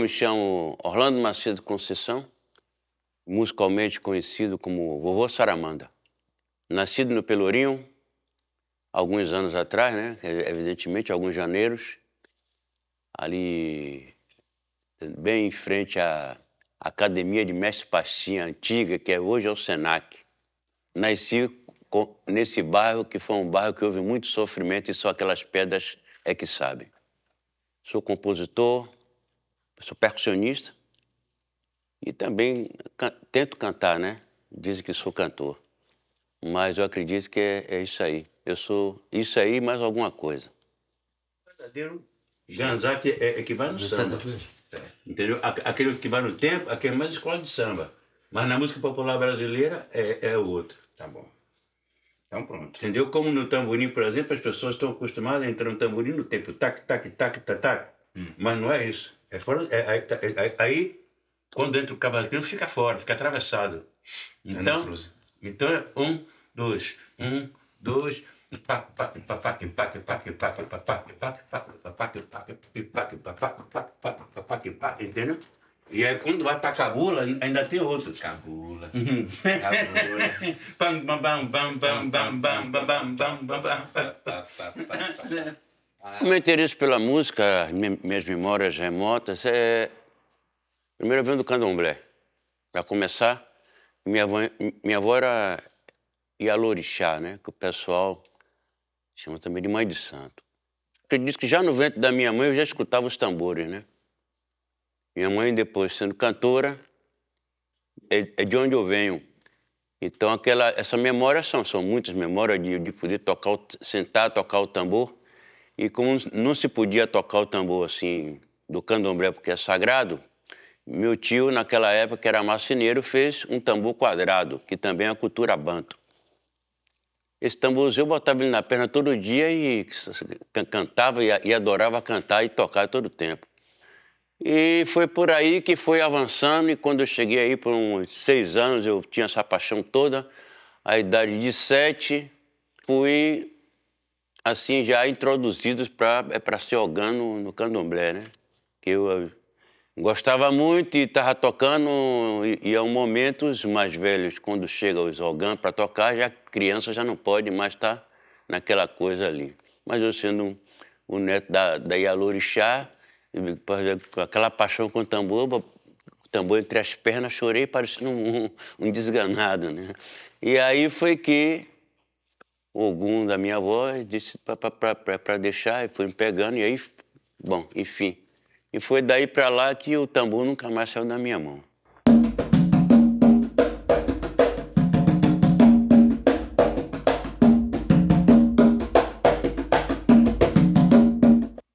me chamo Orlando Macedo Conceição, musicalmente conhecido como Vovô Saramanda. Nascido no Pelourinho, alguns anos atrás, né, evidentemente, alguns janeiros, ali bem em frente à Academia de Mestre Pastinha antiga, que hoje é o Senac. Nasci nesse bairro, que foi um bairro que houve muito sofrimento e só aquelas pedras é que sabem. Sou compositor, sou percussionista e também tento cantar, né? Dizem que sou cantor, mas eu acredito que é isso aí. Eu sou isso aí mais alguma coisa. O verdadeiro Janzak é que vai no samba, entendeu? Aquele que vai no tempo, aquele é mais escola de samba. Mas na música popular brasileira é o outro. Tá bom. Então pronto. Entendeu? Como no tamborim, por exemplo, as pessoas estão acostumadas a entrar no tamborim no tempo tac, tac, tac, tac, tac. Mas não é isso. É fora, aí, quando entra o cavaquinho, fica fora, fica atravessado. Então é 1, 2, 1, 2, entendeu? E aí quando vai pra cabula, ainda tem outro. Cabula. O meu interesse pela música, minhas memórias remotas, primeiro vem do candomblé. Para começar, minha avó era Ialorixá, né? Que o pessoal chama também de mãe de santo. Acredito que já no ventre da minha mãe eu já escutava os tambores, né? Minha mãe, depois sendo cantora, é de onde eu venho. Então essa memória são muitas memórias de poder sentar, tocar o tambor. E como não se podia tocar o tambor assim do candomblé porque é sagrado, meu tio, naquela época, que era marceneiro, fez um tambor quadrado, que também é a cultura banto. Esse tamborzinho eu botava ele na perna todo dia e cantava e adorava cantar e tocar todo o tempo. E foi por aí que foi avançando, e quando eu cheguei aí por uns 6 anos, eu tinha essa paixão toda. À idade de 7, fui assim já introduzidos para ser órgão no candomblé, né? Que eu gostava muito e estava tocando, e é um momento, os mais velhos, quando chegam os órgãos para tocar, já criança já não pode mais estar naquela coisa ali. Mas eu sendo o neto da Ialorixá, com aquela paixão com o tambor entre as pernas, chorei parecendo um desganado, né? E aí foi que o Ogum da minha avó disse para deixar, e foi me pegando, e aí, bom, enfim. E foi daí para lá que o tambor nunca mais saiu da minha mão.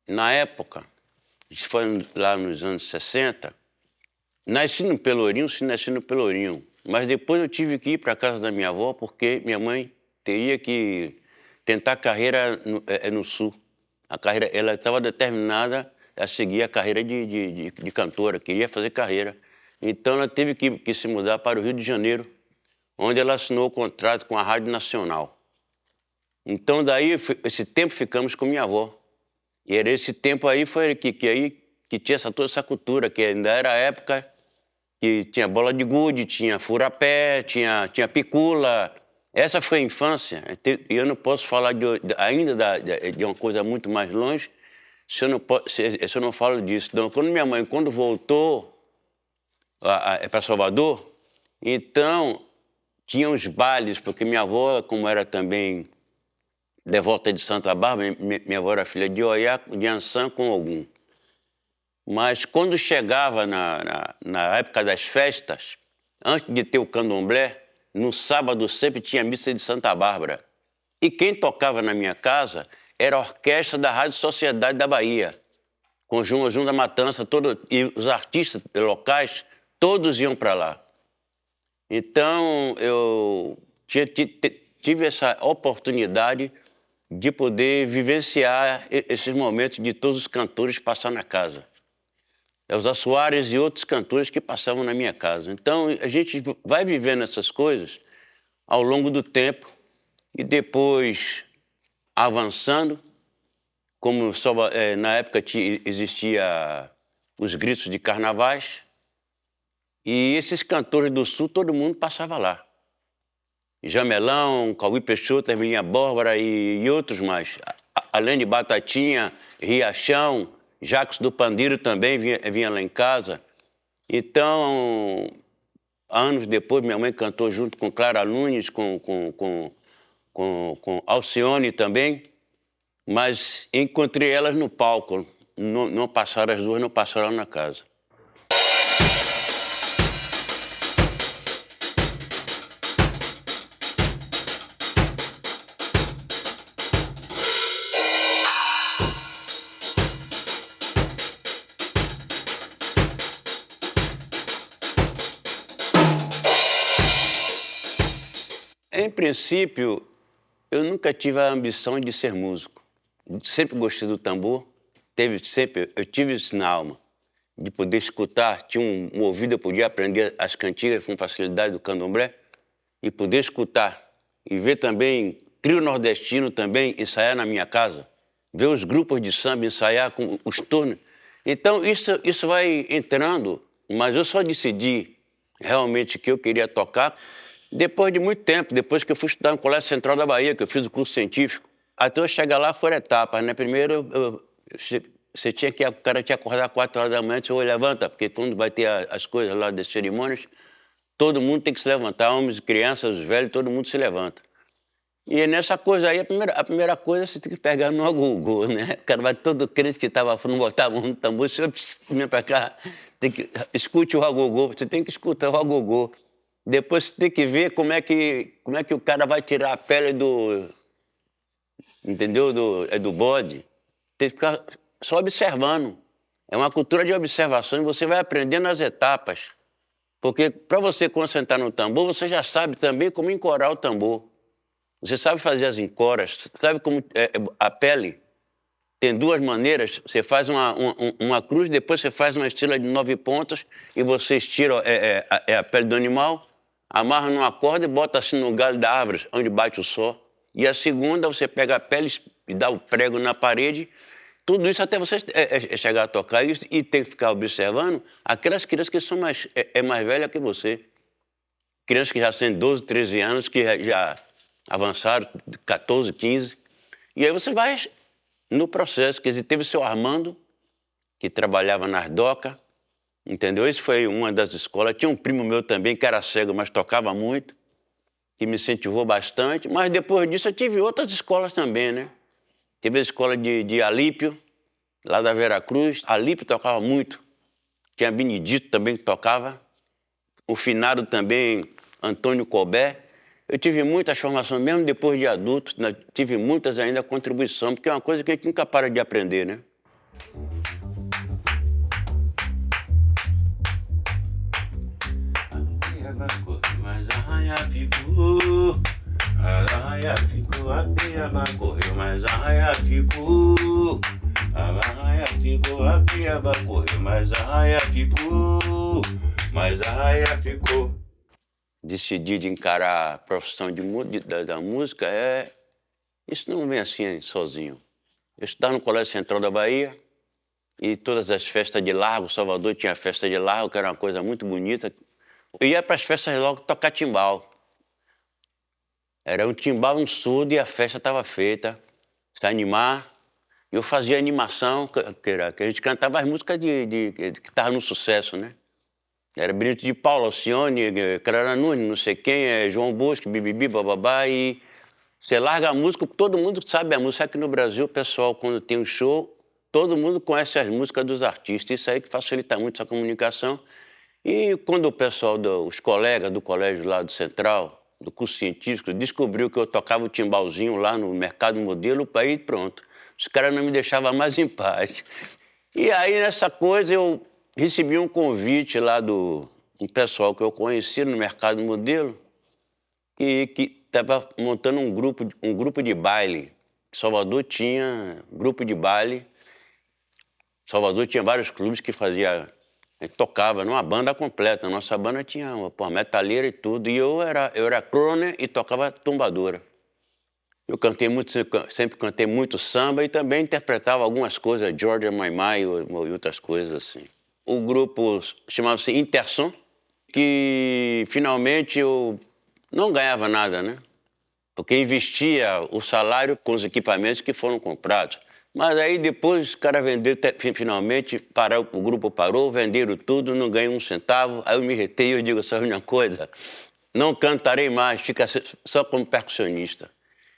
Na época, isso foi lá nos anos 60, nasci no Pelourinho, mas depois eu tive que ir para a casa da minha avó porque minha mãe teria que tentar carreira no Sul. A carreira, ela estava determinada a seguir a carreira de cantora, queria fazer carreira. Então ela teve que se mudar para o Rio de Janeiro, onde ela assinou o contrato com a Rádio Nacional. Então daí, esse tempo ficamos com minha avó. E era esse tempo aí que tinha toda essa cultura, que ainda era a época que tinha bola de gude, tinha furapé, tinha picula. Essa foi a infância. E eu não posso falar ainda de uma coisa muito mais longe se eu não falo disso. Então, quando minha mãe voltou para Salvador, então tinha os bailes, porque minha avó, como era também devota de Santa Bárbara, minha avó era filha de Oiá, de Ançã com Ogum. Mas quando chegava na época das festas, antes de ter o candomblé, no sábado sempre tinha missa de Santa Bárbara. E quem tocava na minha casa era a orquestra da Rádio Sociedade da Bahia, com João da Matança, e os artistas locais, todos iam para lá. Então, eu tive essa oportunidade de poder vivenciar esses momentos de todos os cantores passar na casa. Elza Soares e outros cantores que passavam na minha casa. Então, a gente vai vivendo essas coisas ao longo do tempo e depois avançando, como na época existia os gritos de carnavais. E esses cantores do Sul, todo mundo passava lá. Jamelão, Cauí Peixoto, Ermilinha Bárbara e outros mais. Além de Batatinha, Riachão, Jacos do Pandeiro também vinha lá em casa. Então, anos depois, minha mãe cantou junto com Clara Nunes, com Alcione também, mas encontrei elas no palco. Não passaram, as duas não passaram na casa. Em princípio, eu nunca tive a ambição de ser músico. Sempre gostei do tambor, eu tive isso na alma, de poder escutar, tinha um ouvido, eu podia aprender as cantigas com facilidade do candomblé, e poder escutar, e ver também trio nordestino também ensaiar na minha casa, ver os grupos de samba ensaiar com os turnos. Então, isso vai entrando, mas eu só decidi realmente que eu queria tocar depois de muito tempo, depois que eu fui estudar no Colégio Central da Bahia, que eu fiz o curso científico. Até eu chegar lá foram etapas, né? Primeiro, o cara tinha que acordar 4 horas da manhã, eu levanta, porque quando vai ter as coisas lá das cerimônias, todo mundo tem que se levantar, homens, crianças, velhos, todo mundo se levanta. E nessa coisa aí, a primeira coisa, você tem que pegar no agogô, né? O cara vai todo crente que não botava no tambor, se eu vinha pra cá, escute o agogô, você tem que escutar o agogô. Depois você tem que ver como é que o cara vai tirar a pele entendeu? Do bode. Tem que ficar só observando. É uma cultura de observação e você vai aprendendo as etapas. Porque para você concentrar no tambor, você já sabe também como encorar o tambor. Você sabe fazer as encoras, sabe como a pele. Tem 2 maneiras, você faz uma cruz, depois você faz uma estrela de 9 pontas e você estira a pele do animal, amarra numa corda e bota assim no galho da árvore, onde bate o sol. E a segunda, você pega a pele e dá o prego na parede. Tudo isso até você chegar a tocar isso e ter que ficar observando aquelas crianças que são mais velhas que você. Crianças que já têm 12, 13 anos, que já avançaram, 14, 15. E aí você vai no processo. Quer dizer, teve o seu Armando, que trabalhava nas docas, entendeu? Isso foi uma das escolas. Tinha um primo meu também, que era cego, mas tocava muito, que me incentivou bastante. Mas depois disso eu tive outras escolas também, né? Tive a escola de Alípio, lá da Veracruz. Alípio tocava muito. Tinha Benedito também que tocava. O finado também, Antônio Colbert. Eu tive muitas formações, mesmo depois de adulto, né? Tive muitas ainda contribuição, porque é uma coisa que a gente nunca para de aprender, né? Mas a raia ficou, a raia ficou, a piaba correu, mas a raia ficou, a raia ficou, a piaba correu, mas a raia ficou, mas a raia ficou. Decidi de encarar a profissão da música, isso não vem assim sozinho. Eu estudava no Colégio Central da Bahia e todas as festas de largo, Salvador tinha festa de largo, que era uma coisa muito bonita. Eu ia para as festas logo tocar timbal. Era um timbal, um surdo e a festa estava feita, se animar. Eu fazia animação, que a gente cantava as músicas que estavam no sucesso, né? Era Benito de Paula, Alcione, Clara Nunes, não sei quem, João Bosco, bibibi, bababá, e você larga a música, todo mundo sabe a música. Aqui no Brasil, o pessoal, quando tem um show, todo mundo conhece as músicas dos artistas, isso aí que facilita muito essa comunicação. E quando o pessoal, os colegas do colégio lá do Central, do curso científico, descobriu que eu tocava o timbalzinho lá no Mercado Modelo, aí pronto, os caras não me deixavam mais em paz. E aí, nessa coisa, eu recebi um convite lá um pessoal que eu conheci no Mercado Modelo, que estava montando um grupo de baile. Salvador tinha grupo de baile. Salvador tinha vários clubes que a gente tocava numa banda completa. Nossa banda tinha uma metaleira e tudo. E eu era crooner e tocava tumbadora. Eu sempre cantei muito samba e também interpretava algumas coisas, Georgia Maimai e outras coisas assim. o grupo chamava-se Intersom, que finalmente eu não ganhava nada, né? Porque investia o salário com os equipamentos que foram comprados. Mas aí depois os caras venderam, finalmente o grupo parou, venderam tudo, não ganhei um centavo. Aí eu me retei e eu digo, sabe uma coisa? Não cantarei mais, fica só como percussionista.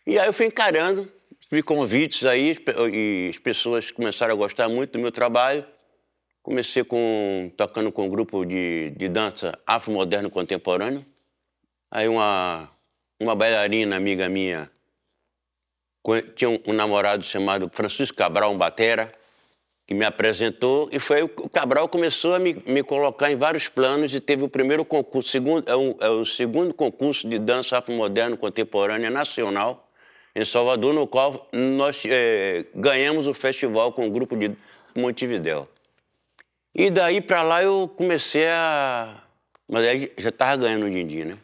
E aí eu fui encarando, vi convites aí, e as pessoas começaram a gostar muito do meu trabalho. Comecei tocando com um grupo de dança afro-moderno contemporâneo. Aí uma bailarina amiga minha tinha um namorado chamado Francisco Cabral, um batera, que me apresentou, e foi aí o Cabral começou a me colocar em vários planos e teve o primeiro concurso, o segundo concurso de dança afro-moderno contemporânea nacional em Salvador, no qual nós ganhamos o festival com o grupo de Montevidéu. E daí para lá eu comecei a... Mas aí já estava ganhando um din-din, né?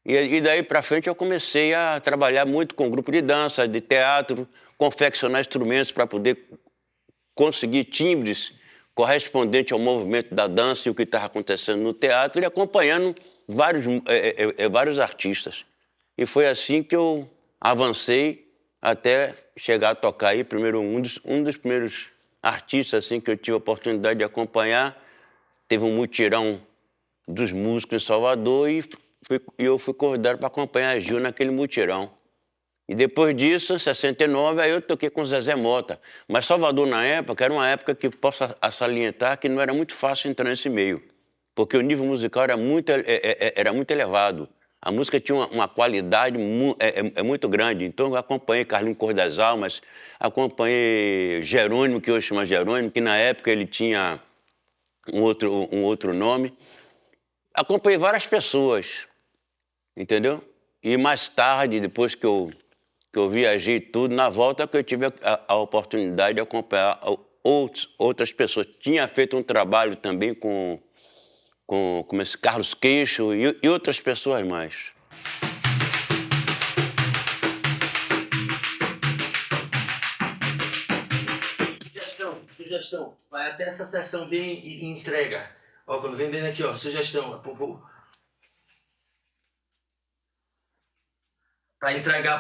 E daí para frente eu comecei a trabalhar muito com grupo de dança, de teatro, confeccionar instrumentos para poder conseguir timbres correspondentes ao movimento da dança e o que estava acontecendo no teatro e acompanhando vários artistas. E foi assim que eu avancei até chegar a tocar aí, primeiro um dos primeiros artistas assim, que eu tive a oportunidade de acompanhar. Teve um mutirão dos músicos em Salvador e eu fui convidado para acompanhar a Gil naquele mutirão. E depois disso, em 69, aí eu toquei com o Zezé Mota. Mas Salvador, na época, era uma época que posso salientar que não era muito fácil entrar nesse meio, porque o nível musical era muito elevado. A música tinha uma qualidade muito grande. Então eu acompanhei Carlinhos Cor das Almas, acompanhei Jerônimo, que hoje chama Jerônimo, que na época ele tinha um outro nome. Acompanhei várias pessoas, entendeu? E mais tarde, depois que eu viajei tudo, na volta que eu tive a oportunidade de acompanhar outras pessoas. Tinha feito um trabalho também com esse Carlos Queixo e outras pessoas mais. Sugestão. Vai até essa sessão, vem e entrega. Ó, quando vem bem aqui, ó, sugestão. Pra entregar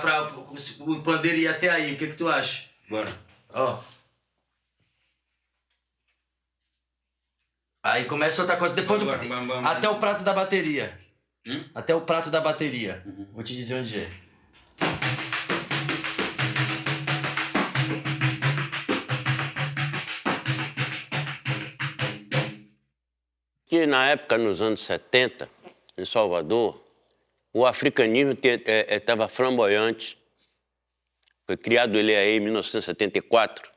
o pandeiro ir até aí, o que tu acha? Bora. Ó. Aí começa outra coisa, depois até o prato da bateria. Até o prato da bateria. Vou te dizer onde é. Que na época, nos anos 70, em Salvador, o africanismo estava flamboyante. Foi criado ele aí em 1974.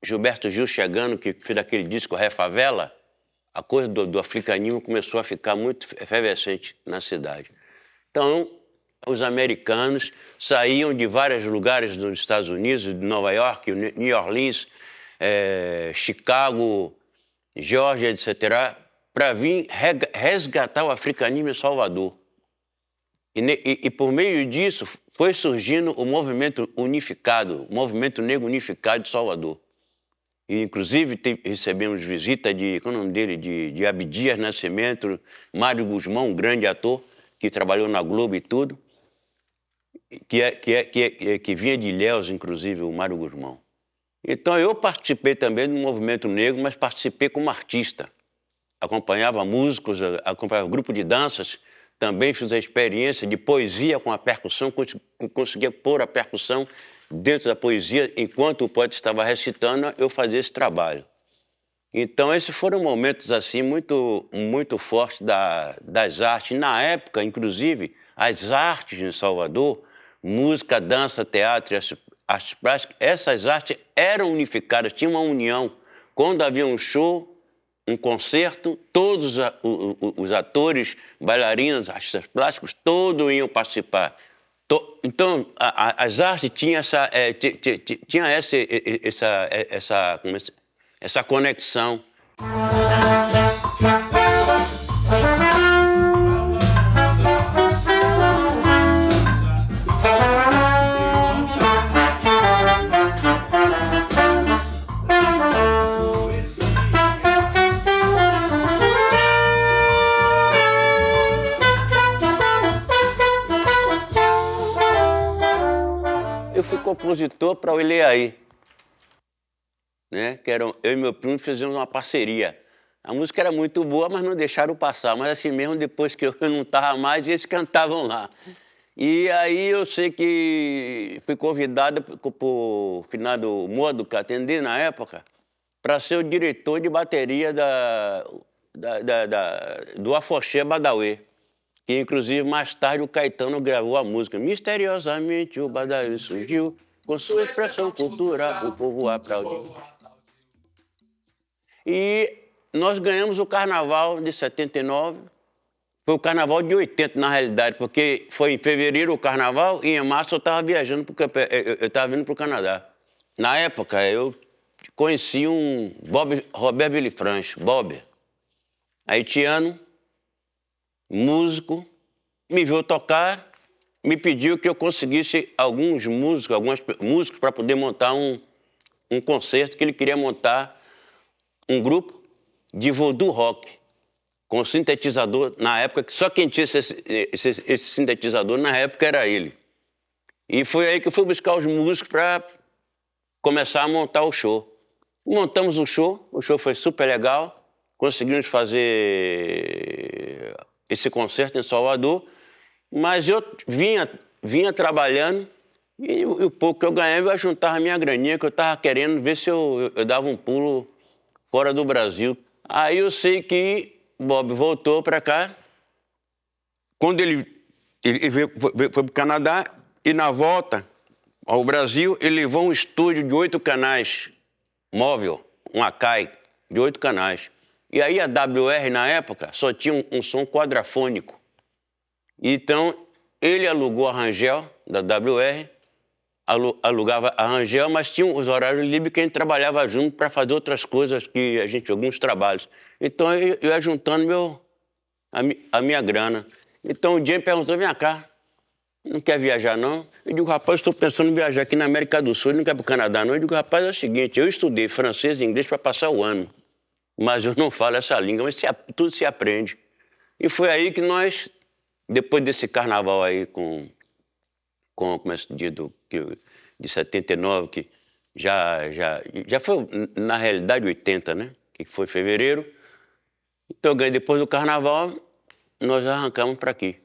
Gilberto Gil chegando, que fez aquele disco Ré Favela, a coisa do africanismo começou a ficar muito efervescente na cidade. Então, os americanos saíam de vários lugares dos Estados Unidos, de Nova York, New Orleans, Chicago, Geórgia, etc., para vir resgatar o africanismo em Salvador. E por meio disso foi surgindo o movimento unificado, o movimento negro unificado de Salvador. E, inclusive, recebemos visita qual é o nome dele? De Abdias Nascimento, Mário Guzmão, um grande ator, que trabalhou na Globo e tudo, que vinha de Ilhéus, inclusive, o Mário Guzmão. Então, eu participei também do movimento negro, mas participei como artista. Acompanhava músicos, acompanhava grupo de danças, também fiz a experiência de poesia com a percussão, conseguia pôr a percussão dentro da poesia, enquanto o poeta estava recitando, eu fazia esse trabalho. Então, esses foram momentos assim muito, muito fortes das artes. Na época, inclusive, as artes em Salvador, música, dança, teatro e artes plásticas, essas artes eram unificadas, tinha uma união. Quando havia um show, um concerto, todos os atores, bailarinas, artistas plásticos, todos iam participar. Então, as artes tinham essa conexão. fui compositor para o Ileaí, né? Que era, eu e meu primo fizemos uma parceria. A música era muito boa, mas não deixaram passar. Mas assim mesmo, depois que eu não estava mais, eles cantavam lá. E aí eu sei que fui convidado por finado Modo Catendê, na época, para ser o diretor de bateria do Afoxé Badawi. Que inclusive mais tarde o Caetano gravou a música. Misteriosamente o Badawi surgiu, com sua expressão cultural, o povo aplaudiu. E nós ganhamos o carnaval de 79, foi o carnaval de 80 na realidade, porque foi em fevereiro o carnaval e em março eu estava viajando, eu estava vindo para o Canadá. Na época eu conheci um Robert Villefranche, Bob, haitiano, músico, me viu tocar, me pediu que eu conseguisse alguns músicos para poder montar um concerto, que ele queria montar um grupo de voodoo rock, com sintetizador, na época, que só quem tinha esse sintetizador na época era ele. E foi aí que eu fui buscar os músicos para começar a montar o show. Montamos o show foi super legal, conseguimos fazer esse concerto em Salvador, mas eu vinha trabalhando e o pouco que eu ganhava eu juntava a minha graninha, que eu estava querendo ver se eu dava um pulo fora do Brasil. Aí eu sei que Bob voltou para cá. Quando ele foi para o Canadá e na volta ao Brasil, ele levou um estúdio de 8 canais, móvel, um Akai, de 8 canais. E aí a WR, na época, só tinha um som quadrafônico. Então, ele alugou a Rangel, da WR, alugava a Rangel, mas tinha os horários livres que a gente trabalhava junto para fazer outras coisas, alguns trabalhos. Então, eu ia juntando a minha grana. Então, o Jay me perguntou, vem cá, não quer viajar, não? Eu digo, rapaz, estou pensando em viajar aqui na América do Sul, não quer para o Canadá, não? Eu digo, rapaz, é o seguinte, eu estudei francês e inglês para passar o ano, mas eu não falo essa língua, mas tudo se aprende. E foi aí que nós, depois desse carnaval aí, como é que se diz, de 79, que já foi, na realidade, 80, né? Que foi fevereiro. Então, depois do carnaval, nós arrancamos para aqui.